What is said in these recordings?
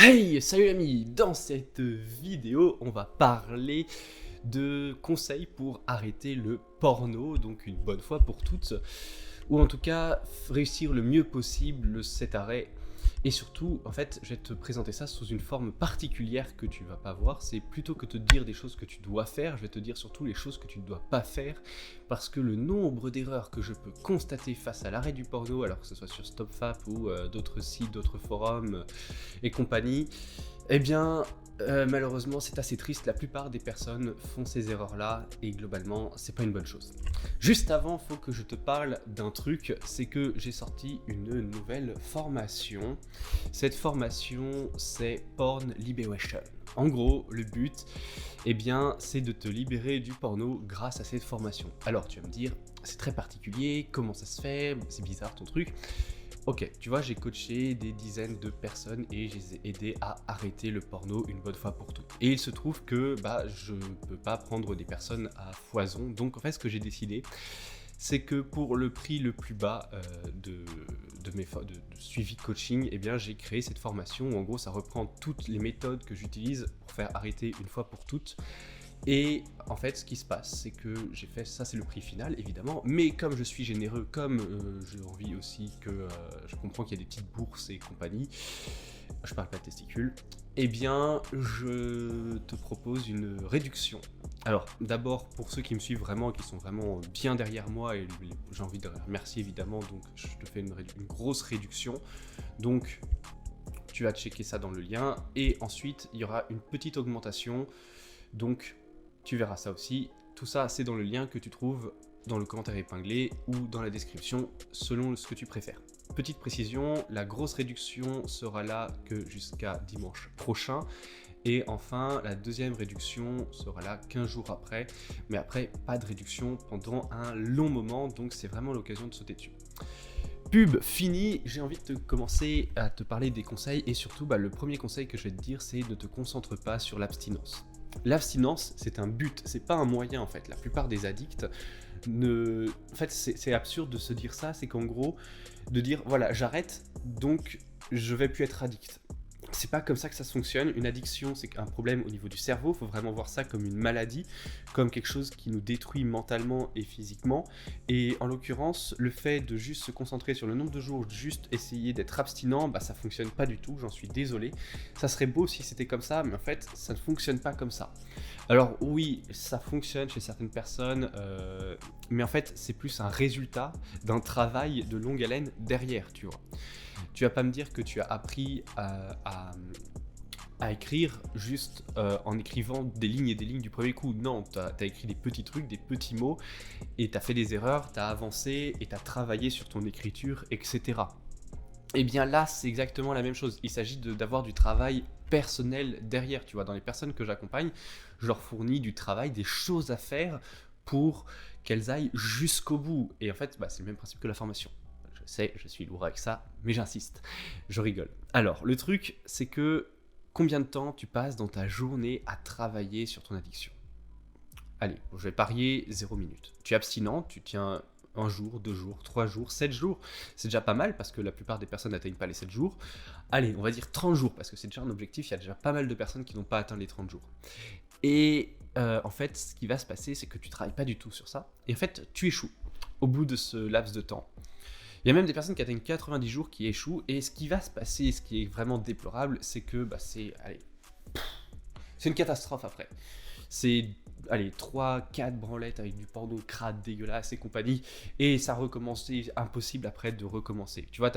Hey, salut amis! Dans cette vidéo, on va parler de conseils pour arrêter le porno, donc une bonne fois pour toutes, ou en tout cas réussir le mieux possible cet arrêt. Et surtout, en fait, je vais te présenter ça sous une forme particulière que tu vas pas voir. C'est plutôt que te dire des choses que tu dois faire, je vais te dire surtout les choses que tu ne dois pas faire, parce que le nombre d'erreurs que je peux constater face à l'arrêt du porno, alors que ce soit sur StopFap ou d'autres sites, d'autres forums et compagnie, eh bien, malheureusement, c'est assez triste. La plupart des personnes font ces erreurs-là et globalement, c'est pas une bonne chose. Juste avant, faut que je te parle d'un truc, c'est que j'ai sorti une nouvelle formation. Cette formation, c'est Porn Liberation. En gros, le but, eh bien, c'est de te libérer du porno grâce à cette formation. Alors, tu vas me dire, c'est très particulier, comment ça se fait, c'est bizarre ton truc. Ok, tu vois, j'ai coaché des dizaines de personnes et je les ai aidés à arrêter le porno une bonne fois pour toutes. Et il se trouve que je peux pas prendre des personnes à foison. Donc en fait, ce que j'ai décidé, c'est que pour le prix le plus bas de suivi coaching, eh bien, j'ai créé cette formation où en gros, ça reprend toutes les méthodes que j'utilise pour faire arrêter une fois pour toutes. Et en fait, ce qui se passe, c'est que j'ai fait, ça c'est le prix final évidemment, mais comme je suis généreux, comme j'ai envie aussi que je comprends qu'il y a des petites bourses et compagnie, je parle pas de testicules, eh bien je te propose une réduction. Alors d'abord pour ceux qui me suivent vraiment, qui sont vraiment bien derrière moi, et j'ai envie de les remercier évidemment, donc je te fais une grosse réduction, donc tu vas checker ça dans le lien, et ensuite il y aura une petite augmentation, donc tu verras ça aussi. Tout ça, c'est dans le lien que tu trouves dans le commentaire épinglé ou dans la description, selon ce que tu préfères. Petite précision, la grosse réduction sera là que jusqu'à dimanche prochain. Et enfin, la deuxième réduction sera là 15 jours après. Mais après, pas de réduction pendant un long moment, donc c'est vraiment l'occasion de sauter dessus. Pub fini, j'ai envie de commencer à te parler des conseils. Et surtout, le premier conseil que je vais te dire, c'est ne te concentre pas sur l'abstinence. L'abstinence, c'est un but, c'est pas un moyen en fait. La plupart des addicts En fait, c'est absurde de se dire ça, c'est qu'en gros, de dire voilà, j'arrête, donc je vais plus être addict. C'est pas comme ça que ça fonctionne. Une addiction, c'est un problème au niveau du cerveau. Il faut vraiment voir ça comme une maladie, comme quelque chose qui nous détruit mentalement et physiquement. Et en l'occurrence, le fait de juste se concentrer sur le nombre de jours, juste essayer d'être abstinent, ça fonctionne pas du tout. J'en suis désolé. Ça serait beau si c'était comme ça, mais en fait, ça ne fonctionne pas comme ça. Alors oui, ça fonctionne chez certaines personnes, mais en fait, c'est plus un résultat d'un travail de longue haleine derrière, tu vois. Tu vas pas me dire que tu as appris à écrire juste en écrivant des lignes et des lignes du premier coup. Non, tu as écrit des petits trucs, des petits mots, et tu as fait des erreurs, tu as avancé, et tu as travaillé sur ton écriture, etc. Et bien là, c'est exactement la même chose. Il s'agit d'avoir du travail personnel derrière, tu vois. Dans les personnes que j'accompagne, je leur fournis du travail, des choses à faire pour qu'elles aillent jusqu'au bout. Et en fait, c'est le même principe que la formation. Je sais, je suis lourd avec ça, mais j'insiste. Je rigole. Alors, le truc, c'est que combien de temps tu passes dans ta journée à travailler sur ton addiction? Allez, je vais parier 0 minute. Tu es abstinent, tu tiens 1 jour, 2 jours, 3 jours, 7 jours. C'est déjà pas mal parce que la plupart des personnes n'atteignent pas les 7 jours. Allez, on va dire 30 jours parce que c'est déjà un objectif. Il y a déjà pas mal de personnes qui n'ont pas atteint les 30 jours. Et en fait, ce qui va se passer, c'est que tu travailles pas du tout sur ça. Et en fait, tu échoues au bout de ce laps de temps. Il y a même des personnes qui atteignent 90 jours qui échouent. Et ce qui va se passer, ce qui est vraiment déplorable, c'est que c'est une catastrophe après. C'est 3-4 branlettes avec du porno crade dégueulasse et compagnie, et ça recommence, c'est impossible après de recommencer. Tu vois,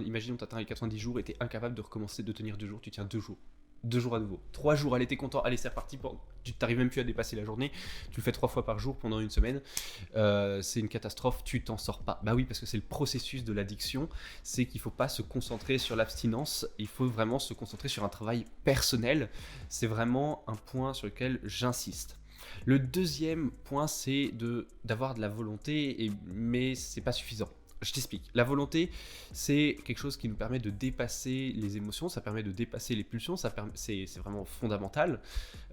imaginons t'atteins les 90 jours et t'es incapable de recommencer, de tenir 2 jours, tu tiens 2 jours. 2 jours à nouveau. 3 jours, allez, t'es content, allez, c'est reparti. Tu t'arrives même plus à dépasser la journée, tu le fais 3 fois par jour pendant une semaine. C'est une catastrophe, tu t'en sors pas. Bah oui, parce que c'est le processus de l'addiction, c'est qu'il faut pas se concentrer sur l'abstinence, il faut vraiment se concentrer sur un travail personnel. C'est vraiment un point sur lequel j'insiste. Le deuxième point, c'est d'avoir de la volonté, mais c'est pas suffisant. Je t'explique. La volonté, c'est quelque chose qui nous permet de dépasser les émotions, ça permet de dépasser les pulsions, c'est vraiment fondamental.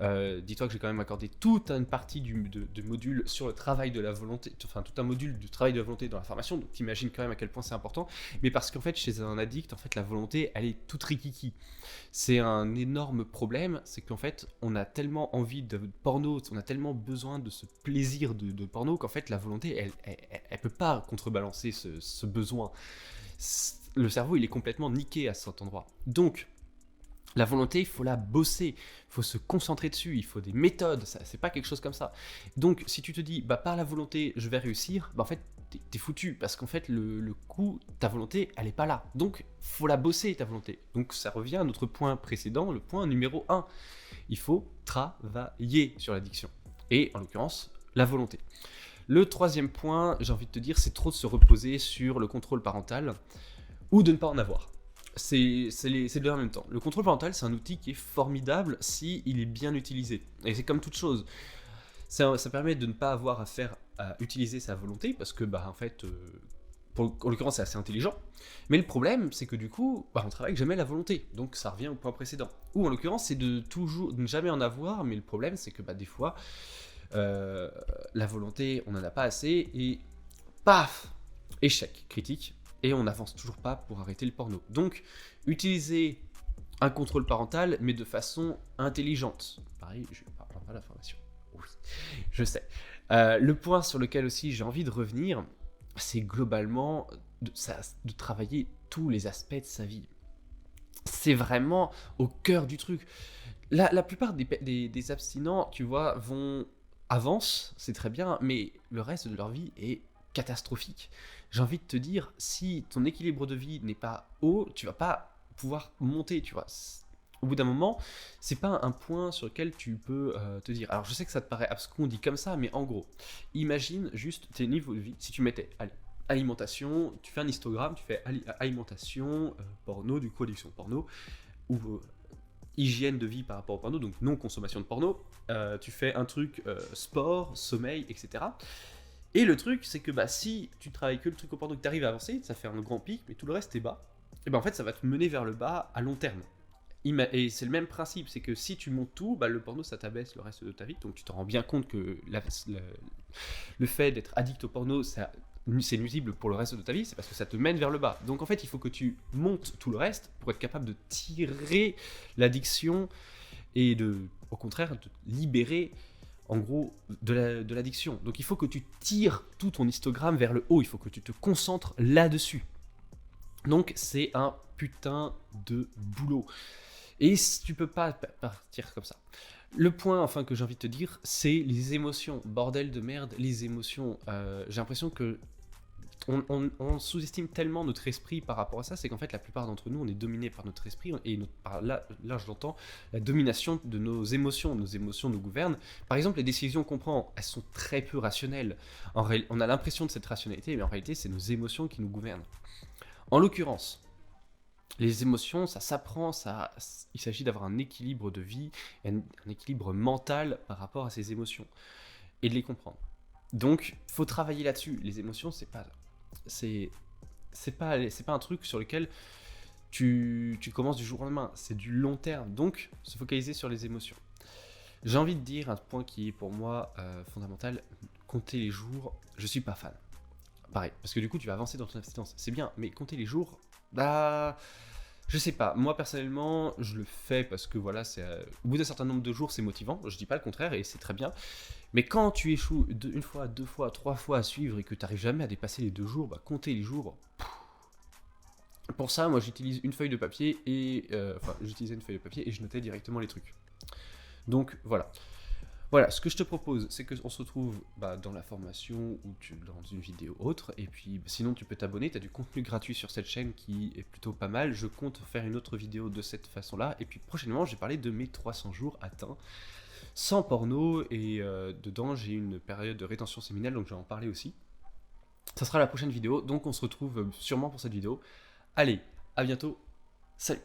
Dis-toi que j'ai quand même accordé toute une partie de module sur le travail de la volonté, enfin tout un module du travail de la volonté dans la formation, donc t'imagines quand même à quel point c'est important. Mais parce qu'en fait, chez un addict, en fait, la volonté, elle est toute rikiki. C'est un énorme problème, c'est qu'en fait, on a tellement envie de porno, on a tellement besoin de ce plaisir de porno qu'en fait, la volonté, elle peut pas contrebalancer ce besoin. Le cerveau, il est complètement niqué à cet endroit. Donc, la volonté, il faut la bosser, il faut se concentrer dessus, il faut des méthodes, c'est pas quelque chose comme ça. Donc, si tu te dis, bah par la volonté, je vais réussir, bah en fait, t'es foutu, parce qu'en fait, le coup, ta volonté, elle est pas là. Donc, faut la bosser, ta volonté. Donc, ça revient à notre point précédent, le point numéro 1. Il faut travailler sur l'addiction. Et, en l'occurrence, la volonté. Le troisième point, j'ai envie de te dire, c'est trop de se reposer sur le contrôle parental, ou de ne pas en avoir. C'est les deux en même temps. Le contrôle parental, c'est un outil qui est formidable si il est bien utilisé. Et c'est comme toute chose. Ça permet de ne pas avoir à utiliser sa volonté, parce que, bah, en fait, en l'occurrence, c'est assez intelligent. Mais le problème, c'est que du coup, bah, on travaille jamais la volonté. Donc, ça revient au point précédent. Ou en l'occurrence, c'est de ne jamais en avoir, mais le problème, c'est que, bah, des fois, la volonté, on n'en a pas assez, et paf, échec critique. Et on n'avance toujours pas pour arrêter le porno. Donc, utiliser un contrôle parental, mais de façon intelligente. Pareil, je parle pas de la formation. Oui, je sais. Le point sur lequel aussi j'ai envie de revenir, c'est globalement de travailler tous les aspects de sa vie. C'est vraiment au cœur du truc. La plupart des abstinents, tu vois, avancent, c'est très bien, mais le reste de leur vie est catastrophique. J'ai envie de te dire, si ton équilibre de vie n'est pas haut, tu vas pas pouvoir monter, tu vois. Au bout d'un moment, c'est pas un point sur lequel tu peux te dire. Alors je sais que ça te paraît abscon dit comme ça, mais en gros, imagine juste tes niveaux de vie. Si tu mettais, allez, alimentation, tu fais un histogramme, tu fais alimentation, porno, du coup addiction porno, ou hygiène de vie par rapport au porno, donc non consommation de porno, tu fais un truc sport, sommeil, etc. Et le truc, c'est que bah, si tu travailles que le truc au porno, que tu arrives à avancer, ça fait un grand pic, mais tout le reste est bas, et ben en fait ça va te mener vers le bas à long terme. Et c'est le même principe, c'est que si tu montes tout, bah, le porno ça t'abaisse le reste de ta vie, donc tu te rends bien compte que le fait d'être addict au porno, c'est nuisible pour le reste de ta vie, c'est parce que ça te mène vers le bas. Donc en fait il faut que tu montes tout le reste pour être capable de tirer l'addiction et au contraire, de te libérer en gros de l'addiction. Donc il faut que tu tires tout ton histogramme vers le haut, il faut que tu te concentres là-dessus. Donc c'est un putain de boulot. Et tu peux pas partir comme ça. Le point enfin que j'ai envie de te dire, c'est les émotions. Bordel de merde, les émotions. J'ai l'impression que on sous-estime tellement notre esprit par rapport à ça, c'est qu'en fait la plupart d'entre nous on est dominé par notre esprit et là je l'entends, la domination de nos émotions nous gouvernent. Par exemple les décisions qu'on prend, elles sont très peu rationnelles. On a l'impression de cette rationalité, mais en réalité c'est nos émotions qui nous gouvernent. En l'occurrence, les émotions, ça s'apprend, il s'agit d'avoir un équilibre de vie, un équilibre mental par rapport à ces émotions et de les comprendre. Donc faut travailler là-dessus. Les émotions, c'est pas un truc sur lequel tu commences du jour au lendemain, c'est du long terme, donc se focaliser sur les émotions. J'ai envie de dire un point qui est pour moi fondamental, compter les jours, je suis pas fan. Pareil, parce que du coup tu vas avancer dans ton abstinence, c'est bien, mais compter les jours, bah... Je sais pas, moi personnellement je le fais parce que voilà, au bout d'un certain nombre de jours c'est motivant, je dis pas le contraire et c'est très bien. Mais quand tu échoues une fois, deux fois, trois fois à suivre et que tu n'arrives jamais à dépasser les 2 jours, bah compter les jours. Pour ça, moi j'utilise une feuille de papier j'utilisais une feuille de papier et je notais directement les trucs. Donc voilà. Voilà, ce que je te propose, c'est qu'on se retrouve dans la formation ou dans une vidéo autre. Et puis sinon, tu peux t'abonner, tu as du contenu gratuit sur cette chaîne qui est plutôt pas mal. Je compte faire une autre vidéo de cette façon-là. Et puis prochainement, j'ai parlé de mes 300 jours atteints sans porno. Et dedans, j'ai une période de rétention séminale, donc je vais en parler aussi. Ça sera la prochaine vidéo, donc on se retrouve sûrement pour cette vidéo. Allez, à bientôt, salut!